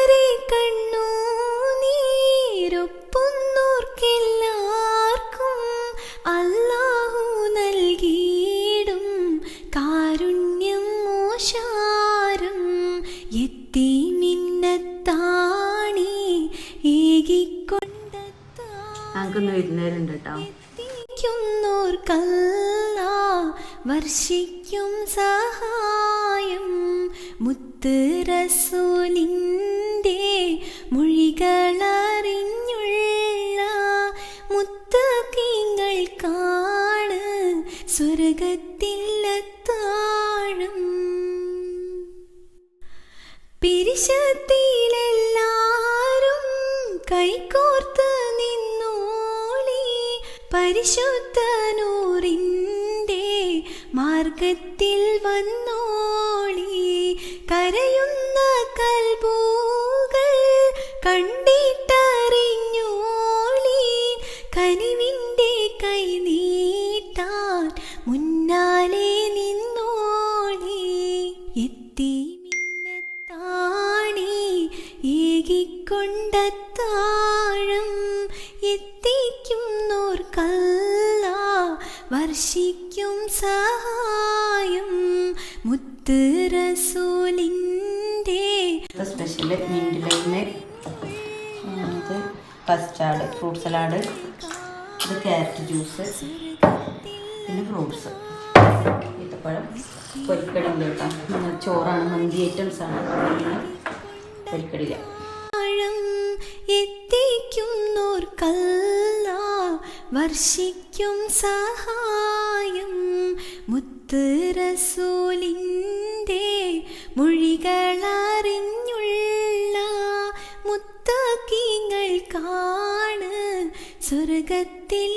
ഏറെ കണ്ണു നീരൊപ്പുന്നോർക്കെല്ലാവർക്കും അല്ലാഹു നൽകിയിടും കാരുണ്യം മോശാരം യത്തീമിന്നത്താണി ഞങ്ങൾക്കൊന്ന് വരുന്നവരുണ്ട് കേട്ടോ. വർഷിക്കും സഹായം മുത്ത് റസൂലിൻ്റെ മൊഴികളറിഞ്ഞുള്ള മുത്തഖീങ്ങൾക്കാണ് സ്വർഗത്തിലെത്താഴം. പിരിശത്തിലെല്ലാരും കൈകോർത്ത് നിന്നോളി പരിശുദ്ധ നൂറിൻ്റെ മാർഗത്തിൽ വന്നോളി. കരയുന്ന കൽബുകൾ കണ്ടിട്ടറിഞ്ഞോളി കനിവിൻ്റെ കൈ നീട്ടാൻ മുന്നാലെ നിന്നോളി. എത്തിമിന്നത്താണി ഏകിക്കൊണ്ടത്താഴം എത്തിക്കുന്നോർക്കല്ല വർഷിക്കും സഹായം മുത്ത് റസൂലിൻ്റെ. സ്പെഷ്യൽ മിൻറ്റ് ലൈമ്, ഇത് കസ്റ്റാർഡ്, ഫ്രൂട്ട് സലാഡ്, ഇത് ക്യാരറ്റ് ജ്യൂസ്, പിന്നെ ഫ്രൂട്ട്സ്, ഈത്തപ്പഴം, പൊരിക്കടില്ല കേട്ടോ. ചോറാണ്, മന്തി ഐറ്റംസാണ്, പൊരിക്കടില്ല. എത്തിക്കുന്നോർക്കല്ല വർഷിക്കും സഹായം മുത്ത് റസൂലിൻ്റെ മൊഴികളറിഞ്ഞുള്ള മുത്തഖീങ്ങൾക്കാണ് സ്വർഗത്തിൽ